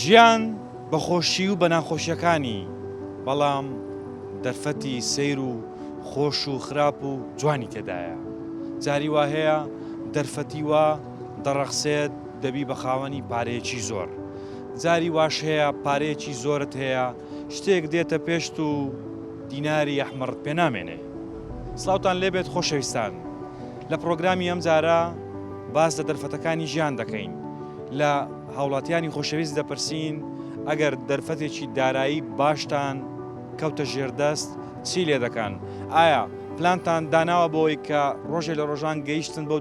ژیان بەخۆشی و بە ناخۆشیەکانی، بەڵام دەرفەتی سەیر و خۆش و خراپ و جوانی تێدایە. جاری وا هەیە دەرفەتی وا دەڕەخسێت دەبی بە خاوەنی پارەیەکی زۆر، جاری واش هەیە پارەیەکی زۆرت هەیە شتێک دێتە پێشت و دیناری ئەحمەڕت پێ نامێنێ. سڵاوتان لێبێت خۆشەویستان، لە پرۆگرامی ئەم جارە باس لە دەرفەتەکانی ژیان دەکەین. لە هاوڵاتیانی خۆشەویست دەپرسین ئەگەر دەرفەتێکی دارایی باشتان کەوتە ژێردەست چی لێ دەکەن؟ ئایا پلانتان داناوە بۆی کە ڕۆژێ لە ڕۆژان گەیشتن بەو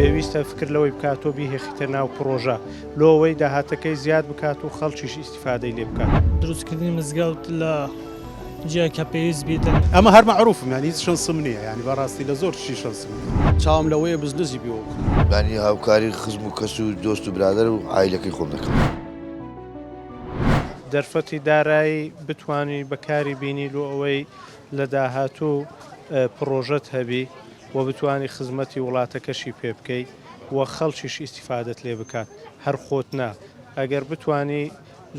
پێویستە فکر لەوەی بکات و بیهێخیتە ناو پرۆژە لۆوەی داهاتەکەی زیاد بکات و خەڵکیش ئیسیفادەی لێ بکات. دروستکردنی مزگەوت لە جیاکە پێویست بیتن ئەمە هەر مەعروفم یانی هیچ شەنسم نییە، ینی بەڕاستی لە زۆر شی شەنسم چاوم لەوەیە بزنسی بیەوە ینی هاوکاری خزم و کەس و دۆست و برادر و عایلەکەی خۆم دەکەم. دەرفەتی دارایی بتوانی بەکاری بینی لۆ ئەوەی لە داهاتوو پرۆژەت هەبی و بتوانی خزمەتی وڵاتەکەشی پێ بکەیت و خەڵکیش ئیسیفادەت لێ بکات هەر خۆت نا. ئەگەر بتانی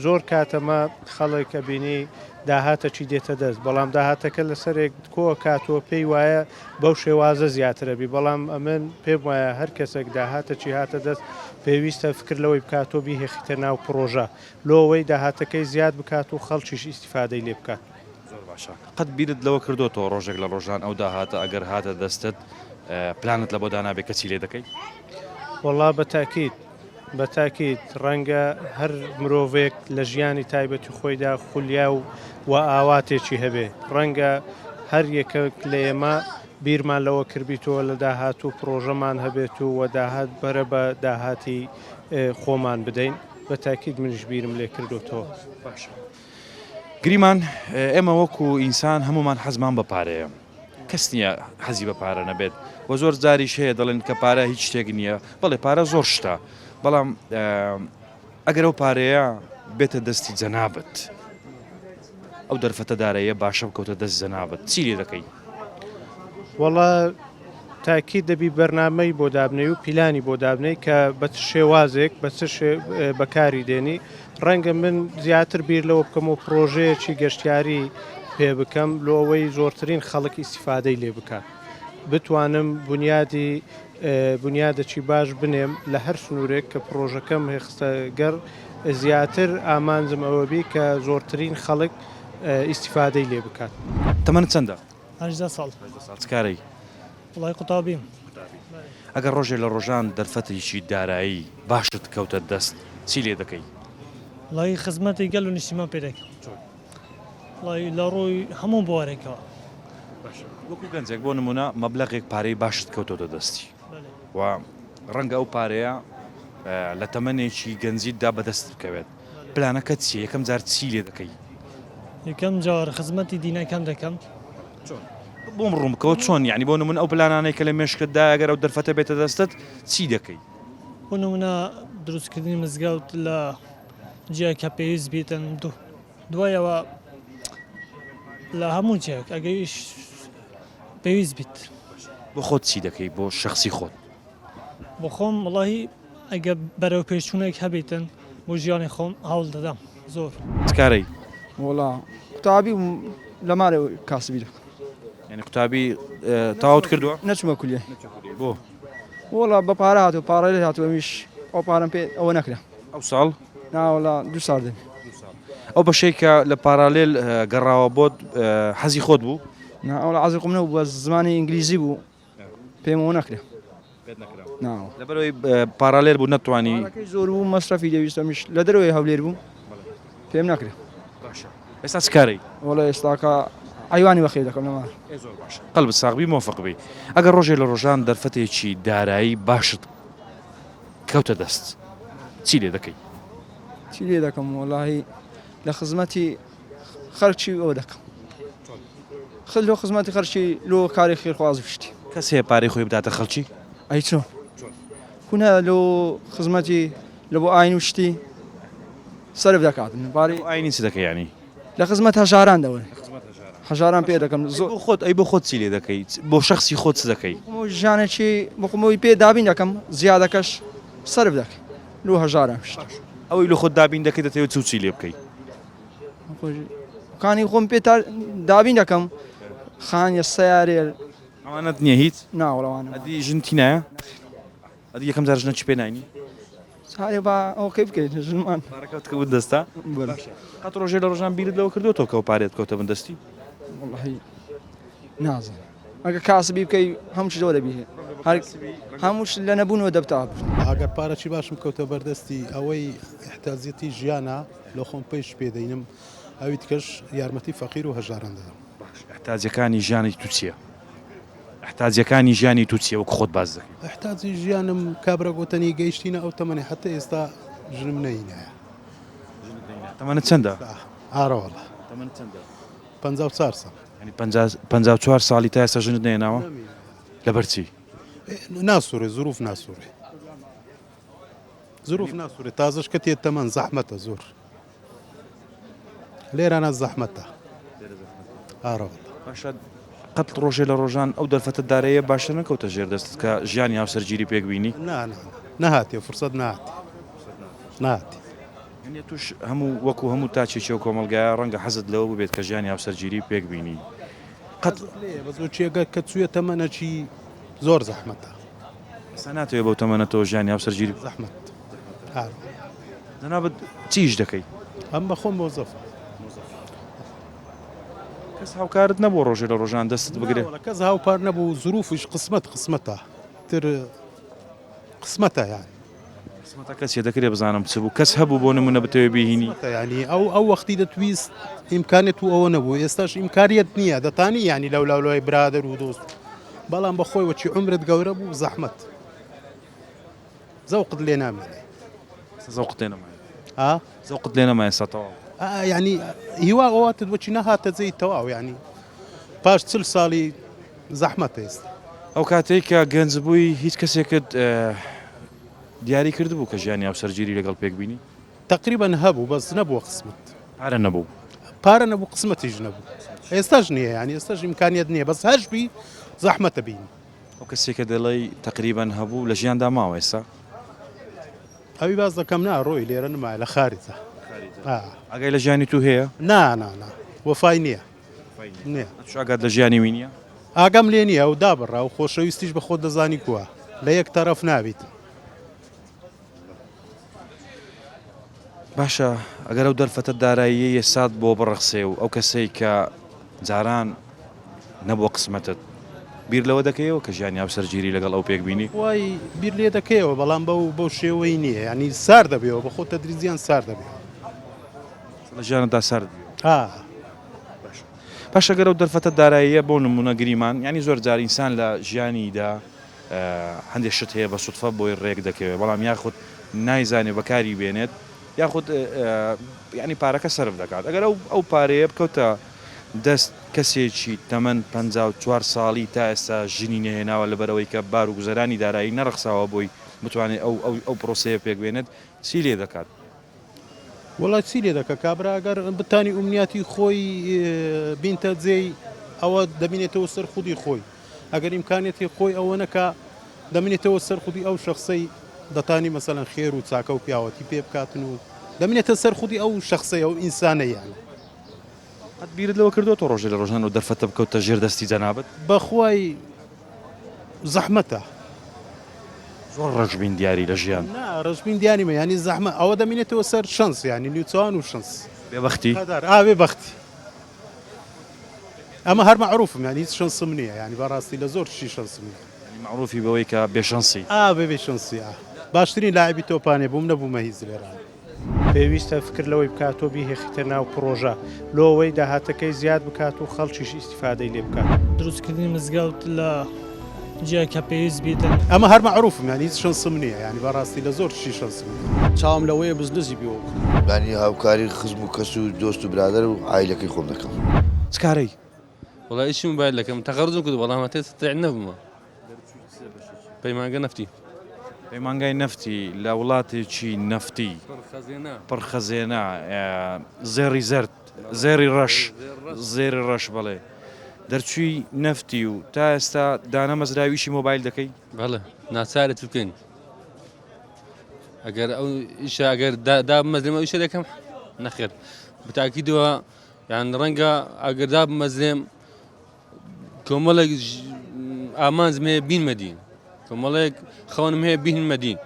زۆر کاتەمە خەڵێکە بینی داهاتەکی دێتە دەست، بەڵام داهاتەکە لەسەرێک کۆ کاتۆ پێی وایە بەو شێوازە زیاترەبی، بەڵام ئەمن پێم وایە هەر کەسێک داهاتەکی هاتە دەست پێویستە فکر لەوەی بکاتۆ بیهێخیتە ناو پرۆژە لۆوەی داهاتەکەی زیاد بکات و خەڵکیش ئیسیفادەی لێ بکات. قەت بیرت لەوە کردوتەوە ڕۆژێک لە ڕۆژان ئەو داهاتە ئەگەر هاتە دەستت پلانت لە بۆ دانابێت کەچی لێ دەکەی؟ وەڵا بەتاکید ڕەنگە هەر مرۆڤێک لە ژیانی تایبەتی خۆیدا خولیا و ئاواتێکی هەبێ، ڕەنگە هەر یەکێک لە ئێمە بیرمان لەوە کردیتەوە لە داهات و پرۆژەمان هەبێت و داهات بەرە بە داهاتی خۆمان بدەین. بەتاکید منیش بیرم لێ کردوتەوە. گریمان ئێمە وەکو ئینسان هەمومان حەزمان بە پارەیە، کەس نییە حەزی بە پارە نەبێت و زۆر جاریش هەیە دەڵێن کە پارە هیچ شتێک نییە، بەڵێ پارە زۆر شتە، بەڵام ئەگەر ئەو پارەیە بێتە دەستی جەنابەت ئەو دەرفەتە دارەیە باشە بکەوتە دەست جەنابەت چی لێ دەکەی؟ وەڵا تاکید دەبی بەرنامەی بۆ دابنەی و پیلانی بۆ دابنەی کە بە شێوازێک بە بەکاری دێنی. ڕەنگە من زیاتر بیر لەوە بکەم و پرۆژەیەکی گەشتیاری پێ بکەم لۆوەی زۆرترین خەڵک ئیسیفادەی لێ بکات، بتوانم بنیادێکی باش بنێم لە هەر سنوورێک کە پرۆژەکەم هێخستەگەر زیاتر ئامانجم ئەوەبی کە زۆرترین خەڵک ئیسیفادەی لێ بکات. تەمەنت چەندە؟ 18 ساڵ. چکارەی؟ وڵای قوتابیم. ئەگەر ڕۆژێ لە ڕۆژان دەرفەتێکی دارایی باشت کەوتە دەست چی لێ دەکەی؟ وڵای خزمەتی گەل و نیشتیمان پێ دەکەم، وڵای لە ڕووی هەموو بوارێکەوە. وەکو گەنجێک بۆ نمونە مەبلەغێک پارەی باشت کەوتۆتە دەستی و ڕەنگە ئەو پارەیە لە تەمەنێکی گەنجیتدا بەدەست بکەوێت، پلانەکە چیە؟ یەکەم جار چی لێ دەکەی؟ یەکەم جار خزمەتی دینەکەم دەکەم. بۆم ڕوومکەوە چۆن؟ یعنی بۆ نمونە ئەو پلانانەی کە لە مێشکتدا ئەگەر ئەو دەرفەتە بێتە دەستت چی دەکەی؟ بۆ نمونە دروستکردنی مزگەوت لە جیاکە پێویست بیتن دوایەوە لە هەموو جێک ئەگەیش پێویست بیت. بۆ خۆت چی دەکەی بۆ شەخصی خۆت؟ بۆ خۆم وڵاهی ئەگە بەرەو پێشچوونێک هەبێتن بۆ ژیانی خۆم هەوڵ دەدەم زۆر. چکارەی؟ وڵا قوتابی لە مارە کاسبی دەکەم. یعنی قوتابی تەواوت کردووە؟ نەچمە کولیە. بۆ؟ وڵا بە پارە هاتووە پارەی هاتووە میش ئەو پارەم پێ ئەوە نەکرا. ئەو ساڵ؟ ناوەڵا 2 ساڵ دێ. ئەو بەشەی کە لە پارالێل گەڕاوە بۆت حەزی خۆت بوو؟ ئەوڵا عەزی قوم نەبوو بە زمانی ئینگلیزی بوو پێم ئەوە نەکرا. لەبەرەوەی پارالێل بوو نەتوانی زۆر بوو مەسرەفی دەویستەمیش لە دەرەوەی هەولێر بوو پێم نەکرا. ئێستا چکارەی؟ وڵا ئێستاکە ئەیوانی بەخێر دەکەم لەمە زۆر باش قەلب ساغبی مۆفق بی ئەگەر ڕۆژێ لە ڕۆژان دەرفەتێکی دارایی باشت کەوتە دەست چی لێ دەکەی چی لێ دەکەم وڵاهی لە خزمەتی خەرچی ئەوە دەکەم لۆ خزمەتی خەرچی لۆ کاری خێرخواز پشتی کەس هەیە پارەی خۆی بداتە خەڵکی ئەی چۆن کونە لۆ خزمەتی لە بۆ ئاین وشتی سەرف دەکاتن باری ئاینی چ دەکەی ینی لە خزمەت هەژاران دەوەن هەژاران پێ دەکەم زۆر بۆ خۆت ئەی بۆ خۆت چی لێ دەکەی بۆ شخصی خۆت چ دەکەی ژانێکی بخۆمەوەی پێ دابین دەکەم زیادەکەش سەرف دەکەی لۆ هەژاران پشتی ئەوەی لە خۆت دابین دەکەی دەتەوێت چی لێ بکەی کانی خۆم پێ دابین دەکەم خانیە سیارێ ئەوانەت نییە هیچ ناوەڵەوانە ئەدی ژنتی نایە ئەدی یەکەم جار ژنە چی پێ ناینی سارێ با ئەو کەی بکەیت ژنمان پارەکەوت کە دەستا قەت ڕۆژێ لە ڕۆژان بیرت لەوە کردوەوە کە پارێت کەوتە بن دەستی والله نازم ئەگە کاسبی بکەی هەمووش زۆر دەبی هەمووش لە نەبوونەوە دەبتا ئەگەر پارەی باشم کەوتە بەردەستی ئەوەی احتیاجەتی ژیانە لە خۆم پێش پێدەینم ئەوی تکەش یارمەتی فەقیر و هەژاران دەدەم احتیاجەکانی ژیانی تو چییە احتیاجەکانی ژیانی تو چییە وەک خۆت باز دەکەی احتیاجی ژیانم کابرا گوتنی گەیشتینە ئەو تەمەنی حتا ئێستا ژنم نەینایە تەمەنت چەندە ئارەوەڵە تەمەنت چەندە 54 ساڵ ینی 54 ساڵی تا ئێستا ژنت نێناوە لەبەرچی ناسوورێ زروف ناسوورێ زروف ناسوورێ تازەش کە تێت تەمەن زەحمەتە زۆر لێرانە زەحمەتە ئارەوەڵە باشە قەت ڕۆژێ لە ڕۆژان ئەو دەرفەتە دارەیە باشە نەکەوتە ژێر دەستت کە ژیانی هاوسەرگیری پێک بینی نەهاتێ فرسەت نهاتی ینی توش هەموو وەکو هەموو تاچێکی و کۆمەلگایە ڕەنگە حەزت لەوە ببێت کە ژیانی هاوسەرگیری پێک بینی قەت بە زۆرچێگە کە چوویە تەمەنەکی زۆر زەحمەتە ئێستا ناتوێت بەو تەمەنەتەوە ژیانی هاوسەرگیری زەحمەت جەنابەت چیش دەکەی ئەم بە خۆم مۆزەف کەس هاوکارت نەبوو ڕۆژێ لە ڕۆژان دەستت بگرێت کەس هاوپار نەبوو زروفش قسمەتە تر قسمەتە یان قسمەتە کەسێ دەکرێت بزانم چ بوو کەس هەبوو بۆ نمونە بتەوێ بینی ینی ئەو وەختی دەتویست ئیمکانێت و ئەوە نەبوو ئێستاش ئیمکاریت نییە دەتانی ینی لەولای برادر و دۆست بەڵام بەخۆی وەچی عمرت گەورە بوو زەحمەت زەوقت لێ نامێنێ زەوقت لێ نەمایە زەوقت لێ نەمایە سەتەواو ینی هیوا ئەواتت وەچی نەهاتە جێی تەواو ینی پاش 40 ساڵی زەحمەت ئێستا ئەو کاتێک کە گەنج بووی هیچ کەسێکت دیاری کرد بوو کە ژیانی هاوسەرگیری لەگەڵ پێک بینی تقریبان هەبوو بەس نەبووە قسمت پارە نەبوو پارە نەبوو قسمەتیش نەبوو ئێستاش نییە ینی ئێستاش ئیمکانیت نییە بەس هەشبی زەحمەتە بینی ئەو کەسێکە دەڵی تقریبان هەبوو لە ژیاندا ماوە ئێستا ئەوی باز دەکەم ڕۆی لێرە نمایە لە خارجە ئەگەی لە ژیانی تو هەیە وەفای نییە شاگات لە ژیانی وینە ئاگەم لێ نییە ئەو دابڕا و خۆشەویستیش بە خۆت دەزانی کووە لە یەک تەرەف نابیت باشە ئەگەر ئەو دەرفەتە داراییە سات بۆ بڕەخسێ و ئەو کەسەی کە جاران نەبووە قسمەتت بیر لەوە دەکەیەوە کە ژیانی هاوسەرگیری لەگەڵ ئەو پێک بینی وای بیر لێ دەکەیەوە بەڵام بەو شێوەی نییە ینی سار دەبێەوە بە خۆ تەدریجیان سار دەبێت لە ژیانەدا سارد پاشە گەرە و دەرفەتە داراییە بۆ نمونە گریمان ینی زۆر جار ئینسان لە ژیانیدا هەندێک شت هەیە بە سوتفە بۆی ڕێک دەکەوێت بەڵام یاخود نایزانێ بەکاری بێنێت یاخود ینی پارەکە سرف دەکات ئەگەر ئەو پارەیە بکەوتە دەست کەسێکی تەمەەن 54 ساڵی تا ئێستا ژنی نهێناوە لەبەرەوەی کە بار و گوزەرانی دارایی نەرەخساوە بۆی بتوانێت ئەو پرۆسەیە پێک بێنێت چی لێ دەکات وڵات چی لێ دەکە کابراگەر بتانی ئومنیاتی خۆی بینتە جێی ئەوە دەبینێتەوە سەر خودی خۆی ئەگەر ئیمکانێتی خۆی ئەوە نەکە دەمێتەوە سەر خودی ئەو شخصەی دەتانی مەسەلەن خێر و چاکە و پیاوەتی پێ بکاتن و دەمێتە سەر خودی ئەو شخصەیە و ئینسانەیان قەت بیرت لەوە کردوەوە ڕۆژێ لە ڕۆژان و دەرفەتە بکەوتە ژێر دەستی جەنابەت بەخوای زەحمەتە زۆر ڕەشبین دیاری لە ژیان ڕژبین دیانیمە ینی زەحمە ئەوە دەمێنێتەوە سەر شەنس ینی نیوچوان و شەنس بێبەختی ئاوێ بەختی ئەمە هەر مەعروفم ینی هیچ شەنسم نییە ینی بەڕاستی لە زۆر شی شەنسم نییە معروفی بەوەی کە بێشەنسی بێ شەنسی باشترین لاعبی تۆپانێ بووم نەبوومە هیچ لێران پێویستە فکر لەوەی بکاتۆ بیهێخیتە ناو پرۆژە لۆەوەی داهاتەکەی زیاد بکات و خەڵکیش ئیسیفادەی لێ بکات. دروستکردنی مزگەوت لە جیا کە پێویست بیتن ئەمە هەر معروفم ینی هیچ شەنسم نییە ینی بەڕاستی لە زۆر شی شەنسم چاوم لەوەیە بزنسی بیەوە ینی هاوکاری خزم و کەس و دۆست و برادر و عیلەکەی خۆم دەکەم. چ کارەی؟ وڵای ئیشی موبایل دەکەم تەقەرزم کرد بەڵام هەتێ تەعین نەبوومە پەیمانگە نەفتی پەیمانگای نەفتی لە وڵاتێکی نەفتی پڕخەزێنە زێڕی زەرد زێری ڕەش زێری ڕەش بڵێ دەرچووی نەفتی و تا ئێستا دانە مەزراویشی مۆبایل دەکەی؟ بەڵێ ناچارێت بکەین ئەگەر ئەو ئیشە ئەگەر دا بمەزرێمە ئیشە دەکەم نەخێر بتاکیدەوە یان ڕەنگە ئەگەر دا بمەزرێم کۆمەڵێک ئامانزم هەیە بینمەدین کۆمەڵێک خەونم هەیە بینمەدین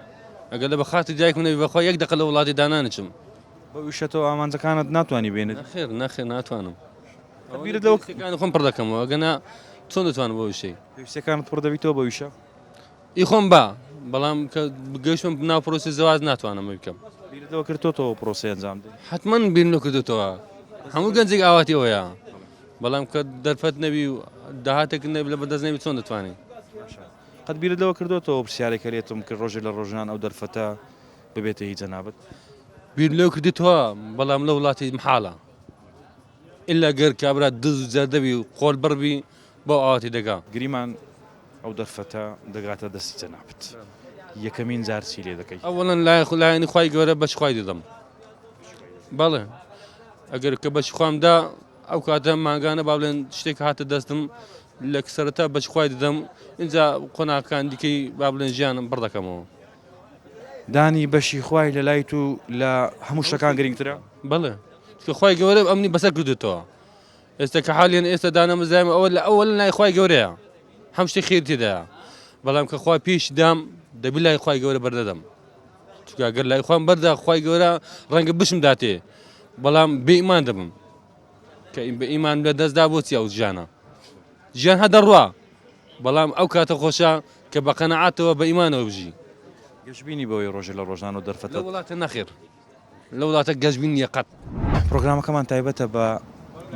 ئەگەر لە بەخاتی دایک منەوی بەخوا یەک دەقە لە وڵاتی دانانچم بە ویشەتەوە ئامانجەکانت ناتوانانی بێنێت؟ نەخێر ناتوانم بیرت لەوە خۆم پڕ دەکەمەوە گەنا چۆن دەتوانم بۆ وشەی پێویستەکانت پڕ دەبیتەوە بە ویشە؟ ئی خۆم با بەڵام کە گەیشتم ناو پرۆسی زەواز ناتوانم بکەم بیرتەوە کردوتەوە پرۆسی ئەنجام دێ حتمما بیر نەکردوتەوە هەموو گەنجێک ئاواتی ئەوەیە بەڵام کە دەرفەت نەبی و داهاتێک نەبی لە بەدەست نەبی چۆن دەتوانین قەت بیرت لەوە کردوتەوە پرسیارێکە لێتم کرد ڕۆژێ لە ڕۆژان ئەو دەرفەتە ببێتە هیچ جەنابەت؟ بیر لێو کردیتەوە بەڵام لە وڵاتی محاڵە ئللا گەر کابرا دز و زەردەبی و قۆڵ بڕبی بۆ ئاواتی دەگا گریمان ئەو دەرفەتە دەگاتە دەستی جەنابەت یەکەمین جار چی لێ دەکەی؟ ئەوەڵەن لایەنی خوای گەورە بەش خوای دەدەم بەڵێ ئەگەر کە بەش خوامدا ئەو کاتە ماگانە با بڵێن شتێک هاتە دەستم لە سەرەتا بەش خوای دەدەم اینجا قۆناغەکان دیکەی با بڵێن ژیانم بڕ دەکەمەوە. دانی بەشی خوای لە لای تو لە هەموو شتەکان گرنگترە؟ بەڵێ کە خوای گەورە ئەمنی بەسەر کردوێتەوە ئێستا کە حالیان ئێستا دانەمەزایمە ئەوە لە ئەوە لای خوای گەورەیە هەم شتێک خێر تێدایە بەڵام کە خوای پێش دام دەبی لای خوای گەورە بەردەدەم چونکە ئەگەر لای خوام بەردا خوای گەورە ڕەنگە بشم داتێ بەڵام بێئیمان دەبم کە بە ئیمان لە دەستدا بۆچی ئەو ژیانە ژیان هەدەڕوا بەڵام ئەو کاتە خۆشە کە بە قەنەعاتەوە بە ئیمانەوە بژی. گەشتبینی بەوەی ڕۆژێ لە ڕۆژان و لە دەرفەتە وڵاتە نەخێر لە وڵاتە گەشتبین نیە قەت. پرۆگرامەکەمان تایبەتە بە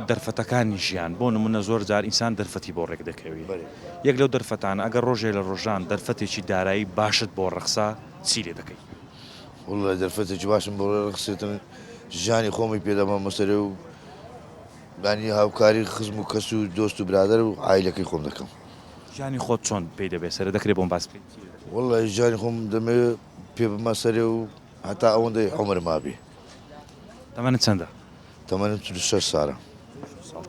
دەرفەتەکانی ژیان بۆ نمونە زۆر جار ئینسان دەرفەتی بۆ ڕێک دەکەوی یەک لەو دەرفەتانە ئەگەر ڕۆژێ لە ڕۆژان دەرفەتێکی دارایی باشت بۆ ڕەخسا چی لێ دەکەی؟ وڵای دەرفەتێکی باشم بۆ ڕێخسێتم ژیانی خۆمی پێدەمە مەسەرێ و ینی هاوکاری خزم و کەس و دۆست و برادر و عیلەکەی خۆم دەکەم. ژیانی خۆت چۆن پێی دەبێت سەرە دەکرێت بۆم باس بکەیت؟ وڵای ژیانی خۆم دەمەوێت پێ بمە سەرێ و هەتا ئەوەندەی عومر مابێ. تەمەنت چەندە؟ تەمەنم 36 ساڵە.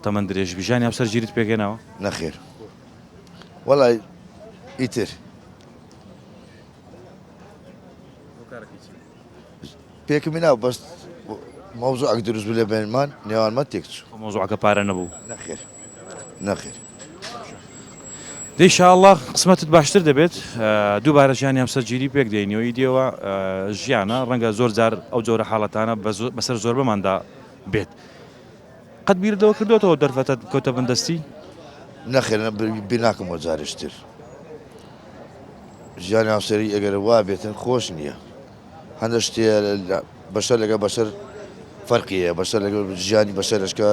تەمەن درێژ ژیانی هەمسەر گیرت پێگەنەوە؟ نەخێر وڵای ئیتر پێکمی ناو بەس مەوزوعێک دروست بوو لە بینمان نێوانمە تێک چوو مۆزوعەکە پارە نەبوو. نەخێر دەیشاءڵڵا قسمەتت باشتر دەبێت دووبارە ژیانی هەمسەر گیری پێک دێنیەوەی دیەوە ژیانە ڕەنگە زۆر جار ئەو جۆرە حاڵەتانە بەسەر زۆر بەماندا بێت. قەت بیردەوە کردوێتەوە دەرفەتە کەوتە بەندەستی؟ نەخێر بیناکەم وە جارشتر ژیانی هاوسەری ئەگەر وا بێتن خۆش نییە هەندە شتێ بەشەر لەگە بەشەر فەرقیە بەشەر لەگە ژیانی بەشەرشکە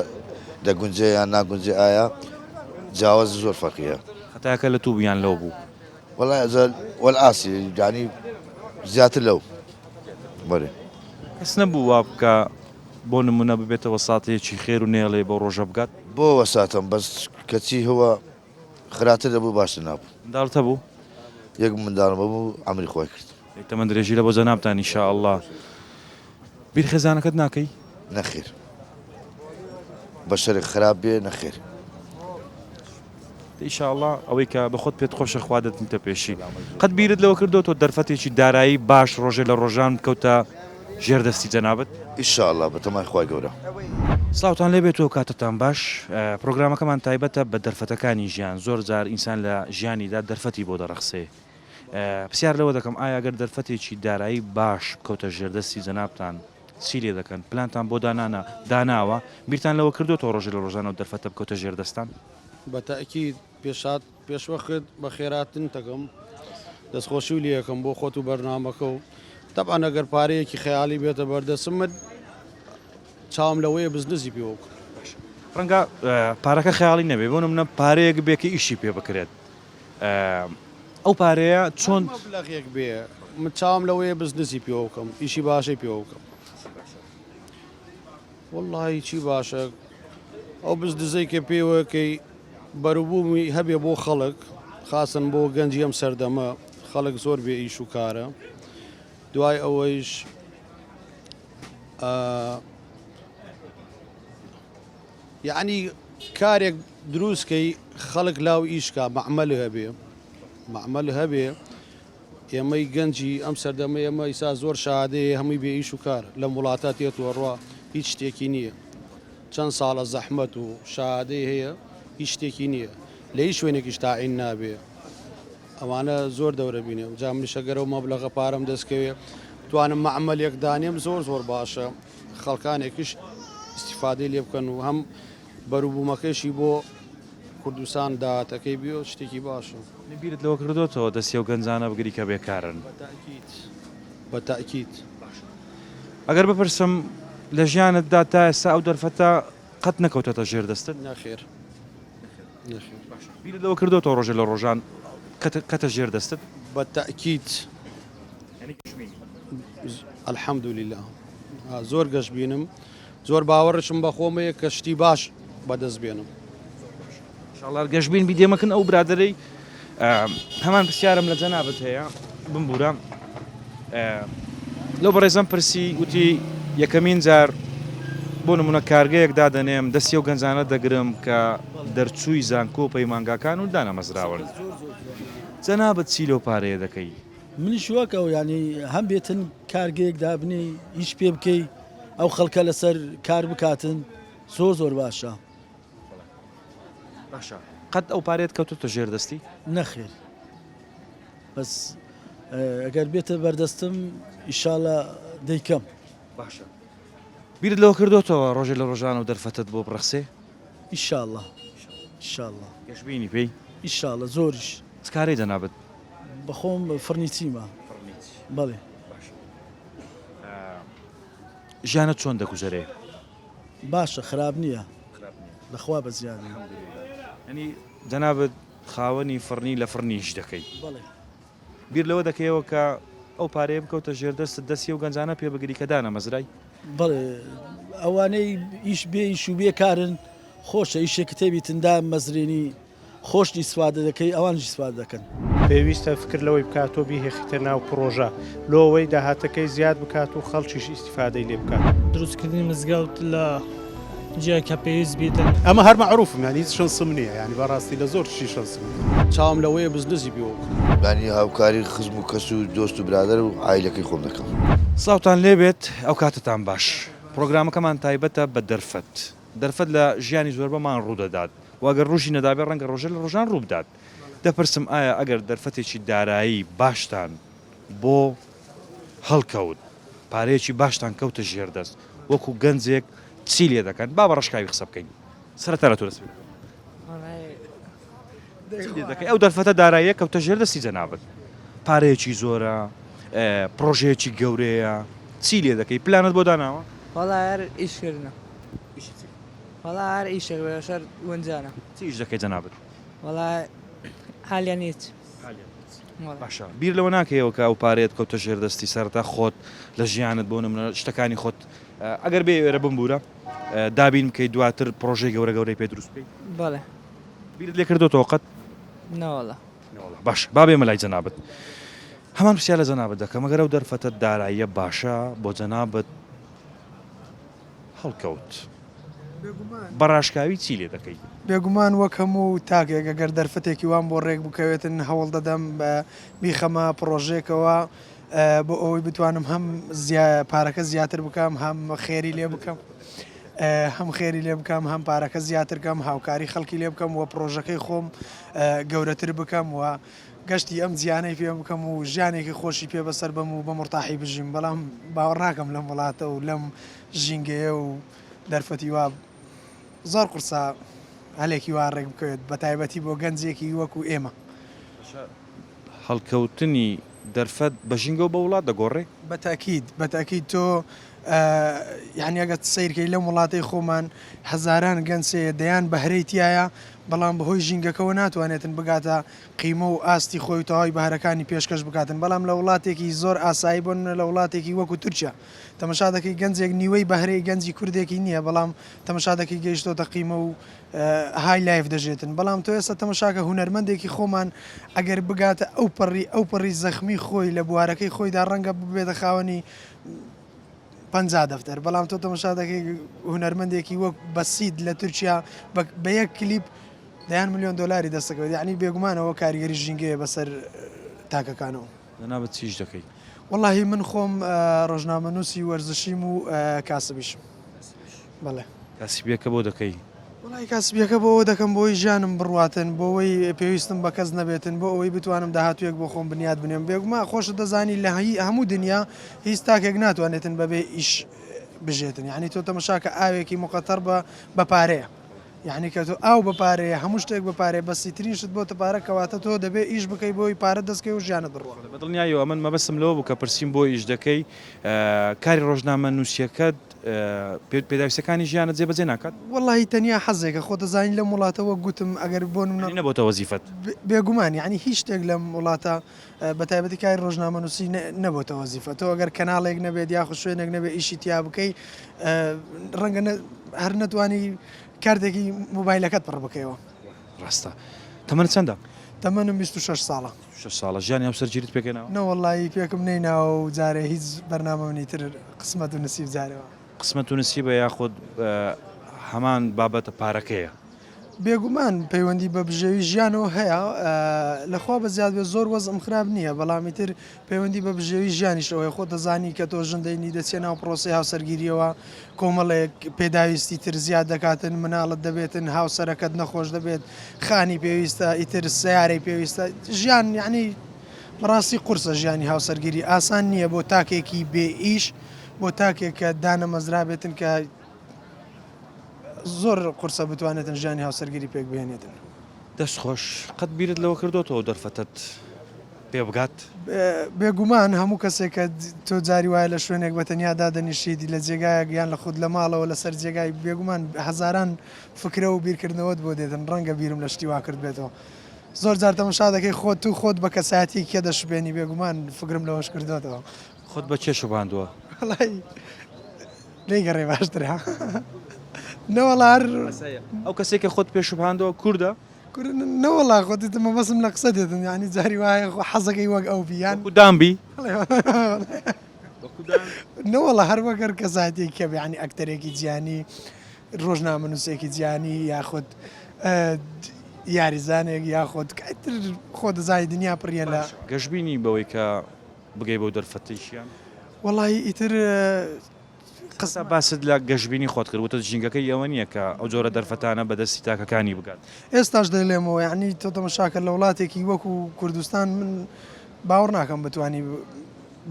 دەگونجێ یان ناگونجێ ئایا جیاواز زۆر فەرقیە هەتاکە لە توو بیان لەو بوو وەڵای ئەزال وەلئاسی ینی زیاتر لەو بەێ کەس نەبوو وا بکە بۆ نمونە ببێتەوە ساتەیەکی خێر و نێڵێ بۆ ڕۆژە بگات بۆ وەساتم بەس کەچی هەوە خراتر دەبوو باشتر نابوو منداڵتە بوو یەک منداڵم بوو ئەمری خۆی کرد تەمەند درێژی لە بۆ جەنابتان ئینشاءڵڵا بیر خێزانەکەت ناکەی؟ نەخێر بەشەرێک خراپ بێ نەخێر ئینشاءڵڵا ئەوەی کە بە خۆت پێت خۆشە خوا دەتنتە پێشی. قەت بیرت لەوە کردوتەوە دەرفەتێکی دارایی باش ڕۆژێ لە ڕۆژان کەوتە ژێردەستی جەنابەت؟ ئینشاءڵڵا بەتەمای خوای گەورە. سڵاوتان لێبێتەوە کاتتان باش پرۆگرامەکەمان تایبەتە بە دەرفەتەکانی ژیان زۆر جار ئینسان لە ژیانیدا دەرفەتی بۆ دەڕەخسێ پرسیار لەوە دەکەم ئایا گەر دەرفەتێکی دارایی باش بکەوتە ژێردەستی جەنابتان چی لێ دەکەن پلانتان بۆ داناوە بیرتان لەوە کردوتەوە ڕۆژێ لە ڕۆژانەوە دەرفەتە بکەوتە ژێردەستان؟ بەتەئکید پێشوەخت بە خێراتن دەکەم دەستخۆشی و لێەکەم بۆ خۆت و بەرنامەکە و طبعا ئەگەر پارەیەکی خەیاڵی بێتە بەردەسمت چاوم لەوەیە بزنسی پێوەکە ڕەنگە پارەکە خەیاڵی نەبێ بۆ منە پارەیەک بێکە ئیشی پێ بکرێت ئەو پارەیە چۆن مەبلەغێک بێ من چاوم لەوەیە بزنسی پێوە بکەم ئیشی باشەی پێوە بکەم وەڵڵاهی چی باشە ئەو بزنسەی کە پێوەکەی بەروبوومی هەبێ بۆ خەڵک خاسن بۆ گەنجی ئەم سەردەمە خەڵک زۆر بێ ئیش و کارە دوای ئەوەیش یعنی کارێک دروستکەی خەڵک لاو ئیشکا مەعمەل هەبێ مەعمەل هەبێ ئێمەی گەنجی ئەم سەردەمە ئێمە ئیسا زۆر شادەیە هەمووی بێ ئیش و کار لەم وڵاتە تێتوە ڕوا هیچ شتێکی نییە چەند ساڵە زەحمەت و شادەی هەیە هیچ شتێکی نییە لە هیچ شوێنێکیش تاعین نابێ ئەوانە زۆر دەورە بینێ جا منیشەگەرە و مەبلەغە پارەم دەستکەوێ توانم مەعمەلێک دانێم زۆر زۆر باشە خەڵکانێکیش استیفادەی لێ بکەن و هەم بەروبوومەکەشی بۆ کوردستان داهاتەکەی بێ شتێکی باشە بیرت لەوە کردوتەوە دەستی و گەنجانە بگری کە بێکارن بە تاکید ئەگەر بپرسم لە ژیانتدا تا ئێستا ئەو دەرفەتە قەت نەکەوتەتە ژێر دەستت نەخێر بیرت لەوە کردوتەوە ڕۆژێ لە ڕۆژان کەتە ژێر دەستت بە تاکید الحەمدولله زۆر گەشت بینم زۆر باوەڕشم بە خۆمەیە کە شتی باش بەدەست بێنم شڵار گەشتبین بیدێمەکن ئەو برادەرەی هەمان پرسیارم لە جەنابەت هەیە بمبورە لەو بەڕێزەم پرسی وتی یەکەمین جار بۆ نمونە کارگەیەک دادەنێم دەستی و گەنجانە دەگرم کە دەرچووی زانکۆ و پەیمانگاکان و دانەمەزراون جەنابەت چی لەو پارەیە دەکەی منیش وەکەوە ینی هەم بێتن کارگەیەک دابنی هیچ پێ بکەی ئەو خەڵکە لەسەر کار بکاتن زۆر زۆر باشە باشە قەت ئەو پارێت کەوتوتە ژێر دەستی نەخێر بەس ئەگەر بێتە بەردەستم ئیشاڵە دەیکەم باشە بیرت لەوە کردوتەوە ڕۆژێ لە ڕۆژان و دەرفەتت بۆ بڕەخسێ ئیشاڵە ئیشاڵە گەشتبینی پێی ئیشاڵە زۆریش چکارەی دەنابێت بەخۆم فەرنیچیمە بەڵێ ژیانت چۆن دەگوزارێ باشە خراپ نییە لەخوا بە زیادی ینی جەنابەت خاوەنی فڕنی لە فڕنیش دەکەی بەڵێ بیر لەوە دەکەیەوە کە ئەو پارەیە بکەوتە ژێر دەستت دەستی و گەنجانە پێ بگری کە دانەمەزرای بەڵێ ئەوانەی ئیش بێ ئیش و بێ کارن خۆشە ئیشێکی تێبیتندا مەزرێنی خۆشتی سوادە دەکەی ئەوانشی سواد دەکەن پێویستە فکر لەوەی بکاتۆ بیهێخیتە ناو پرۆژە لۆوەی داهاتەکەی زیاد بکات و خەڵکیش ئیسیفادەی لێ بکات دروستکردنی مزگەوت لە جیاکە پێویست بیتن ئەمە هەر مەعروفم ینی هیچ شەنسم نییە ینی بەڕاستی لە زۆر شی شەنسم چاوم لەوەیە بزنسی پێوە بکەم ینی هاوکاری خزم و کەس و دۆست و برادر و عیلەکەی خۆم دەکەم ساوتان لێبێت ئەو کاتتان باش پرۆگرامەکەمان تایبەتە بە دەرفەت لە ژیانی زۆربەمان ڕوودەدات واگەر ڕۆژی نەدابێت ڕەنگە ڕۆژە لە ڕۆژان ڕووبدات دەپرسم ئایا ئەگەر دەرفەتێکی دارایی باشتان بۆ هەڵکەوت پارەیەکی باشتان کەوتە ژێر دەست وەکو گەنجێک چی لێ دەکەن با بە ڕشکاوی قسە بکەین سەرەتا لە تۆ دەست دەکەی ئەو دەرفەتە داراییە کەوتە ژێر دەستی جەنابەت پارەیەکی زۆرە پرۆژەیەکی گەورەیە چی لێ دەکەی پلانت بۆ داناوە وەڵا هەر ئیشکردنە وەڵا هەر ئیشێک بەشەر گونجانە چی ئیش دەکەی جەنابەت وەڵا حالیان هیچ باشە بیر لەوە ناکەیەوە کە ئەو پارێت کەوتە ژێر دەستی سەرتا خۆت لە ژیانت بۆ نمونە شتەکانی خۆت ئەگەر بێ وێرە بمبورە دابین بکەی دواتر پرۆژەی گەورەی پێ دروست بکەی بەڵێ بیرت لێ کردوتەوە قەت نەوەڵا باش با بێمە لای جەنابەت هەمان پرسیار لە جەنابەت دەکەم ئەگەر ئەو دەرفەتە داراییە باشە بۆ جەنابەت هەڵکەوت بەڕاشکاوی چی لێ دەکەی بێگومان وەک هەموو تاکێک ئەگەر دەرفەتێکی وان بۆ ڕێک بکەوێتن هەوڵ دەدەم بە بیخەمە پرۆژێکەوە بۆ ئەوەی بتوانم هەم پارەکە زیاتر بکەم هەم خێری لێ بکەم هەم خێری لێ بکەم هەم پارەکە زیاتر بکەم هاوکاری خەڵکی لێ بکەم و پرۆژەکەی خۆم گەورەتر بکەم و گەشتی ئەم زیانەی پێ بکەم و ژیانێکی خۆشی پێ بەسەر بم و بە مرتاحی بژیم بەڵام باوەڕ ناکەم لەم وڵاتە و لەم ژینگەیە و دەرفەتی وا زۆر قورسا هەلێکی وا ڕێک بکەوێت بە تایبەتی بۆ گەنجێکی وەکو ئێمە هەڵکەوتنی دەرفەت بە ژینگە و بە وڵات دەگۆڕێ بەتاکید تۆ یعنی ئەگەت سیرکەی لەم وڵاتی خۆمان هەزاران گەنجێ دەیان بەهرەی تایە بەڵام بەهۆی ژینگەکەەوە ناتوانێتن بگاتە قیمە و ئاستی خۆی تەواوی بەهرەکانی پێشکەش بکاتن بەڵام لە وڵاتێکی زۆر ئاسایی بوون لە وڵاتێکی وەکو تورکیا تەمەشا دەکەی گەنجێک نیوەی بەهرەی گەنجی کوردێکی نییە بەڵام تەمەشا دەکەی گەیشتۆتە قیمە و های لایف دەژێتن بەڵام تۆ ئێستا تەمەشاکە هونەرمەندێکی خۆمان ئەگەر بگاتە ئەو پەڕی زەخمی خۆی لە بوارەکەی خۆیدا ڕەنگە ببێتە خاوەنی 50 دەفتەر بەڵام تۆ تەمەشا دەکەی هونەرمەندێکی وەک بەسید لە تورکیا بە یەک کلیپ $1 ملیۆن دەستەکەوێت یعنی بێگومانەوە کاریگەری ژینگەیە بەسەر تاکەکانەوە لەنابەت چیش دەکەی واللهی من خۆم ڕۆژنامەنووسی وەرزشیم و کاسبیشم بەڵێ کاسبیەکە بۆ دەکەی وڵی کاسبیەکە بۆەوە دەکەم بۆی ژیانم بڕواتن بۆەوەی پێویستم بە کەس نەبێتن بۆ ئەوەی بتوانم داهاتوێک بۆ خۆم بنیاد بنێم بێگوما خۆشە دەزانی لە هەموو دنیا هیچ تاکێک ناتوانێتن بەبێ ئیش بژێتن یعنی تۆ تەمەشاکە ئاوێکی مقەتەر بە پارەیە یعنی کە تۆ ئاو بەپارەیە هەموو شتێک بەپارێ بەسی ترینشت بۆتە پارە کەواتە تۆ دەبێت ئیش بکەی بۆی پارە دەستکەی و ژیانت بڕوە بەدڵنیایەوە من مەبەستم لەوە بوو کە پرسییم بۆ ئیش دەکەی کاری ڕۆژنامە نووسیەکەت پێداویستەکانی ژیانت جێبەجێ ناکات واللهی تەنیا حەزێکە خۆ دەزانین لەم وڵاتەوە گوتم ئەگەر بۆ نەبۆتە وەزیفەت بێگومان یعنی هیچ شتێک لەم وڵاتە بە تایبەتی کاری ڕۆژنامە نووسی نەبووتە وەزیفە تۆ ئەگەر کەناڵێک نەبێت یاخو شوێنێک نەبێت ئیشی تیا بکەی ڕەنگە هەر نەتوانی کاردێکی مۆبایلەکەت پڕ بکەیەوە ڕاستە تەمەنت چەندە؟ تەمەنم 26 ساڵە 6 ساڵە ژیانی ئەو سەرگیریت پێکەنەوە؟ نەوەڵی پێکم نەیناوە و جارێ هیچ بەرنامەی تر قسمەت و نسیب جارەوە قسمەت و نسیبە یاخود هەمان بابەتە پارەکەیە بێگومان پەیوەندی بە بژێوی ژیانەوە هەیە لەخوا بە زیاد بێ زۆر وەزم خراپ نییە بەڵامی تر پەیوەندی بە بژێوی ژیانیشەوەی خۆ دەزانی کە تۆ ژندەی دەچێت ناو پرۆسی هاوسەرگیریەوە کۆمەڵێک پێداویستی تر زیاد دەکاتن مناڵت دەبێتن هاوسەرەکەت نەخۆش دەبێت خانی پێویستە ئیتر سیارەی پێویستە ژیان یعنی بەڕاستی قورسە ژیانی هاوسەرگیری ئاسان نییە بۆ تاکێکی بێ ئیش بۆ تاکێک کە دانە مەزرا بێتن کە زۆر قورسە بتوانێتن ژیانی هاوسەرگیری پێک بهێنێتن دەستخۆش قەت بیرت لەوە کردوتەوە دەرفەتت پێ بگات بێگومان هەموو کەسێکە تۆ جاری وایە لە شوێنێک بە تەنیا دادەنیشیدی لە جێگایە گیان لە خودت لە ماڵەوە لەسەر جێگای بێگومان هەزاران فکرە و بیرکردنەوەت بۆ دێتن ڕەنگە بیرم لە شتی وا کرد بێتەوە زۆر جار تەماشا دەکەی خۆت و خۆت بە کەسایەتی کێ دەشبێنی بێگومان فکرم لەوەش کردوێتەوە خۆت بە چێش باندووە لێگەڕێ باشترە نەوەڵار ئەو کەسێکە خۆت پێشبهاندەوە کووردە نەوەڵا خۆتیتمە بەسم لە قسە دێتن ینی جاری وایە حەزەکەی وەک ئەو بیان دامبی نەوەڵە هەر وەگەر کەساتی کە ینی ئەکتەرێکی جیانی ڕۆژنامە نووسێکی جیانی یاخود یاریزانێک یاخۆت خۆ دەزای دنیا پڕە لە گەشتبینی بەوەی کە بگەی بۆ دەرفەتیشیان وەڵی ئیتر قسە باست لە گەشتبینی خۆت کردوتە ژینگەکەی ئەوە نییە کە ئەو جۆرە دەرفەتانە بەدەستی تاکەکانی بگات ئێستاش دەیڵێمەوە یعنی تۆ تەمەشاکە لە وڵاتێکی وەکو کوردستان من باوەڕ ناکەم بتانی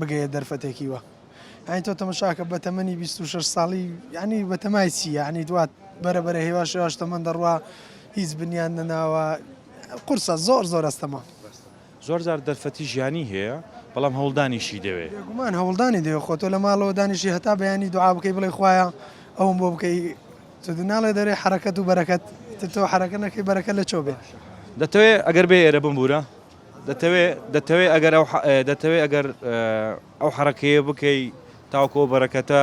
بگەیە دەرفەتێکی وە ئەین تۆ تەمەشاکە بە تەمەنی 26 ساڵی ینی بە تەمای چی ینی دوات بەرەبەرە هێواش هێواش تەمەند دەڕوا هیچ بنیان نەناوە قورسە زۆر ئەستەما زۆر جار دەرفەتی ژیانی هەیە بەڵام هەوڵدانیشی دەوێت گومان هەوڵدانی دەوێت خۆ تۆ لە ماڵەوە دانیشی هەتا بەیانی دوعا بکەی بڵێ خوایە ئەوم بۆ بکەی تۆ ناڵێ دەرێ حرەکەت و بەرەکەت تۆ حرەکە نەکەی بەرەکە لە چۆ بێ دەتەوێت ئەگەر بێ ئێرە بمبورە دەتەوێت ئەگەر ئەو حرەکەیە بکەی تاوکۆ بەرەکەتە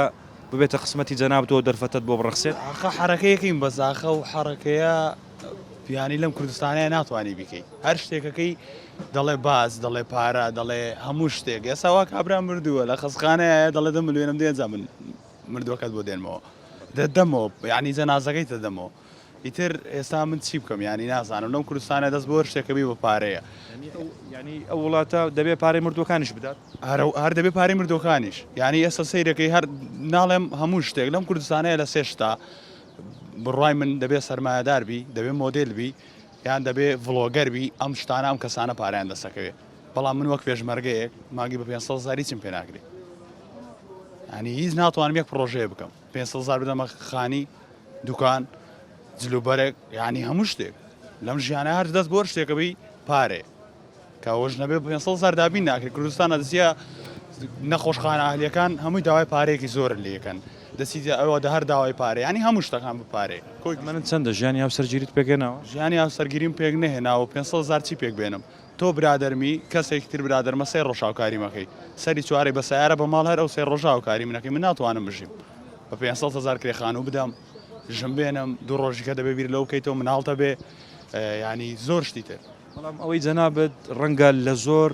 ببێتە قسمەتی جەنابەوە دەرفەتت بۆ بڕخسێت ئاخە حرەکەیەکەین بەزاخە و حرەکەیە پیانی لەم کوردستانەیە ناتوانانی بکەیت هەر شتێکەکەی دەڵێ باز دەڵێ پارە دەڵێ هەموو شتێک ئێساوا کابرا مردووە لە خەسخانەیە دەڵێ 10 ملیۆنم دێنجا من مردووەکەت بۆ دێنمەوە دەمەوە یعنی جەنازەکەی دەدەمەوە ئیتر ئێستا من چی بکەم ینی نازانم لەم کوردستانە دەست بۆ شتێکەبی بە پارەیە ینی ئەو وڵاتە دەبێت پارەی مردوەکانیش بدات هەر دەبێت پارەی مردوەکانیش ینی ئێستا سەیرەکەی هەر ناڵێم هەموو شتێک لەم کوردستانەیە لە سێشتا بڕای من دەبێت سەرمایهداربی دەبێت مۆدلبی یان دەبێت ڤڵۆگەربی ئەم شتانە ئەم کەسانە پاریان دەسەکەوێت بەڵام من وەک پێشمەرگەیەک ماگی بە 500 چیم پێ ناکرێت ینی هیچ ناتوانم یەک پرۆژەیە بکەم 500 بدەمە خانی دوکان جلوبەرێک ینی هەموو شتێک لەم ژیانە هەر دەست بۆ شتێکەبی پارێ کەەوەش نەبێت 500 دابین ناکرێت کوردستانە دەستە نەخۆشخانە ئاهلیەکان هەمووی داوای پارەیەکی زۆر لێکەن دەستی ئەوە دە هەر داوای پارێ ینی هەموو شتەکان بپارێ من چەندە ژیانی هاوسەرگیریت پێگەنەوە ژیانی هاوسەرگیریم پێک نەهێناوە 500,000 چی پێک بێنم تۆ برادەرمی کەسێکی تر برادەرمە سێ ڕۆژاوکاری مەکەی سەری چوارەی بە سیارە بە ماڵ هەر ئەو سێ ڕۆژاوکاری منەکەی من ناتوانم بژیم بە 500,000 کرێخان و بدەم ژم بێنم دوو ڕۆژیکە دەبێ بیر لەو بکەیتەوە مناڵتە بێ ینی زۆر شتی تر بەڵام ئەوەی جەنابەت ڕەنگە لە زۆر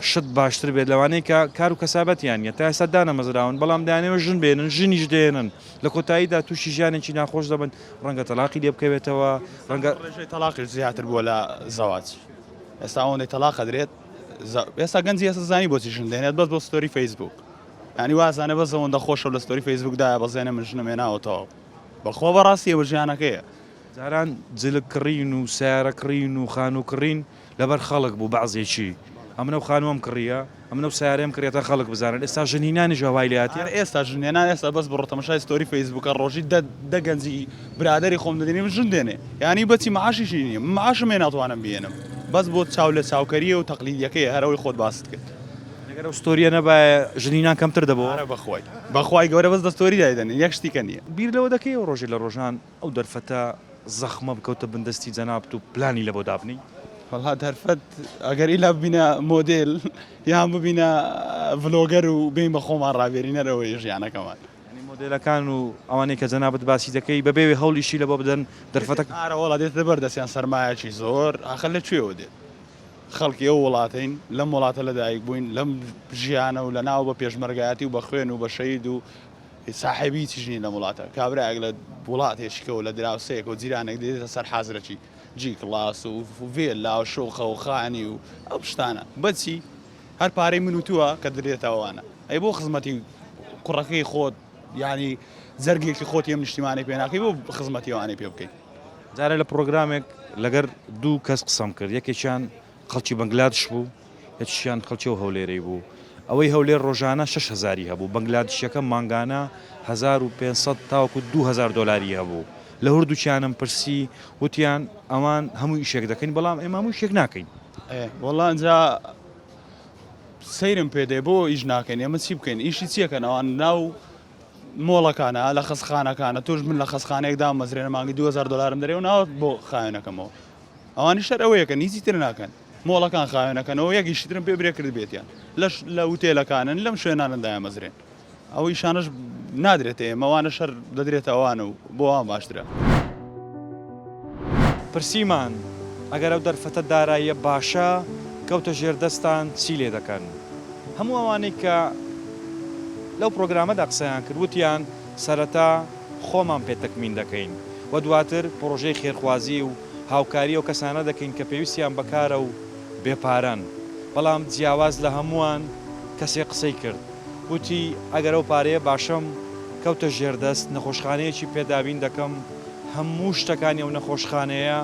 شت باشتر بێت لەوانەیە کە کار و کەسابەتیان نیە تا ئێستا دانەمەزراون بەڵام دانێوە ژن بێنن ژنیش دێنن لە کۆتاییدا تووشی ژیانێکی ناخۆش دەبن ڕەنگە تەلاقی لێ بکەوێتەوە ڕەنگە ڕێژەی تەلاقی زیاتر بووە لە زەواج ئێستا ئەوەندەی تەلاق دەرێت ئێستا گەنجی ئێستا زانی بۆچی ژن دێنێت بەس بۆ ستۆری فەیسبوک ینی وازانە بەس ئەوەندە خۆشە لە ستۆری فەیسبوکدایە بەزێنە من ژنم هێناوەتەوە بەخۆ بەڕاستیەوە ژیانەکەیە جاران جلک کڕین و سیارە کڕین و خان و کڕین لەبەر خەڵک بوو بەعزێکی ئەمنە خانووەم کڕیە ئەمنە سیارەم کڕێتە خەڵک بزانن ئێستا ژنینانی ژەوای لاتیە ئێستا ژنێنان ئێستا بەس بڕ تەماشای ستۆری فەیسبوکە ڕۆژی دەگەنجی برادری خۆم دەدێنیم ژن دێنێ ینی بەچی معاشیشی نییە معاشم ێ ناتوانم بێنم بەس بۆ چاو لە چاوکەریە و تەقلیدیەکەی هەرەوەی خۆت باست کرد ئەگەر ئەو ستۆریە نەبایە ژنینان کەمتر دەبەوە بەخوای گەورە بەس دەستۆری دایدەن یەک شتیکە نییە بیر لەوە دەکەی ئەو ڕۆژی لە ڕۆژان ئەو دەرفەتە زەخمە بکەوتە بندستی جەنابەت و پلانی لە بۆ دابنی وڵا دەرفەت ئەگەر ئیلا ببینە مۆدل یان ببینە ڤلۆگەر و بین بە خۆمان ڕابێرینەرەوەی ژیانەکەمان مۆدلەکان و ئەوانەی کە جەنابەت باسی دەکەی بەبێ هەوڵیشی لە بۆ بدەن دەرفەتە ئارەوەڵا دێتە بەردەستیان سەرمایەکی زۆر ئاخر لەکوێوە دێت خەڵکی ئەو وڵاتین لەم وڵاتە لەدایک بووین لەم ژیانە و لە ناو بە پێشمەرگایەتی و بە خوێن و بە شەید و ساحبی چیژنی لە وڵاتە کابراەک لە وڵاتێشکە و لە دراوسەیەک و جیرانێک دێتە سەر حازرەکی جی کلاس و فێل لا و شۆخە و خانی و ئەو شتانە بەچی هەر پارەی من و تووە کە درێتەوەوانە ئەی بۆ خزمەتی کوڕەکەی خۆت ینی زەرگێکی خۆت ئەم نیشتیمانی پێناکەی بۆ خزمەتیوانەی پێ بکەیت جارە لە پرۆگرامێک لەگەر دوو کەس قسەم کرد یەکێکیان خەڵکی بەنگلادش بوو یەکیان خەڵکی و هەولێرەی بوو ئەوەی هەولێر ڕۆژانە 6,000 هەبوو بەنگلادشیەکە مانگانە 1500 تاوەکو 2000 دلاری هەبوو لە هەردووچیانم پرسی وتیان ئەوان هەموو ئیشێک دەکەین بەڵام ئێمە هەموو شتێک ناکەین وەڵا ئەنجا سەیرم پێدێ بۆ ئیش ناکەین ئێمە چی بکەین ئیشی چیەکەن ئەوان ناو مۆڵەکانە لە خەسخانەکانە تۆش من لە خەسخانەیەکدا مەزرێنە مانگی 2000 دلارم دەرێ و ناوت بۆ خاوێنەکەمەوە ئەوانی شەر ئەوەیەکە هیچی تر ناکەن مۆڵەکان خاوێنەکەنەوە یەکیشی ترم پێ برێ کرد بێتیان لە وتێلەکانن لەم شوێنانەدایە مەزرێن ئەو ئیشانش نادرێت ئێمەوانە شەر دەدرێتە ئەوانە و بۆ ئەوان باشترە پرسیمان ئەگەر ئەو دەرفەتە داراییە باشە کەوتە ژێردەستان چی لێ دەکەن هەموو ئەوانەی کە لەو پرۆگرامەدا قسەیان کرد وتیان سەرەتا خۆمان پێ تەکمین دەکەین و دواتر پرۆژەی خێرخوازی و هاوکاری و کەسانە دەکەین کە پێویستیان بەکارە و بێپاران بەڵام جیاواز لە هەمووان کەسێ قسەی کرد وتی ئەگەر ئەو پارەیە باشەم کەوتە ژێردەست نەخۆشخانەیەکی پێدابین دەکەم هەموو شتەکانی ئەو نەخۆشخانەیە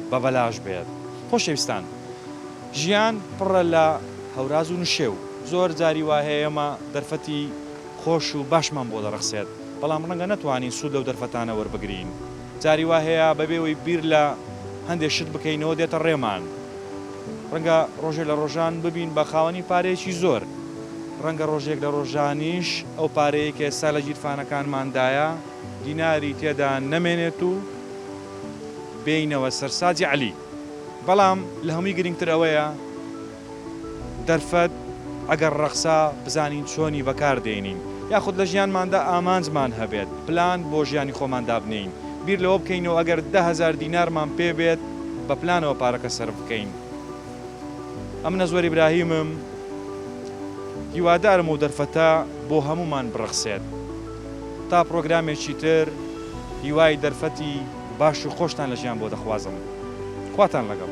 بە بەلاش بێت خۆشەویستان ژیان پڕە لە هەوراز و نشێو زۆر جاری وهەیە ئێمە دەرفەتی خۆش و باشمان بۆ دەرەخسێت بەڵام ڕەنگە نەتوانین سوود لەو دەرفەتانە وەربگرین جاری وهەیە بەبێەوەی بیر لە هەندێک شت بکەینەوە دێتە ڕێمان ڕەنگە ڕۆژێک لە ڕۆژان ببین بە خاوەنی پارەیەکی زۆر ڕەنگە ڕۆژێک لە ڕۆژانیش ئەو پارەیە کە ئێستا لە گیرفانەکانماندایە دیناری تێدا نەمێنێت و بینەوە سەرساجی عەلی بەڵام لە هەمووی گرنگتر ئەوەیە دەرفەت ئەگەر ڕەخسا بزانین چۆنی بەکاردێنین یاخود لە ژیانماندا ئامانجمان هەبێت پلان بۆ ژیانی خۆمان دابنین بیر لەوە بکەینەوە ئەگەر 10,000 دینارمان پێ بێت بە پلانەوە پارەکە سەر بکەین ئەمنە زۆر ئیبراهیمم هیوادارم و دەرفەتە بۆ هەمومان بڕەخسێت تا پرۆگرامێکی تر هیوای دەرفەتی باش و خۆشتان لە ژیان بۆ دەخوازم خواتان لەگەڵ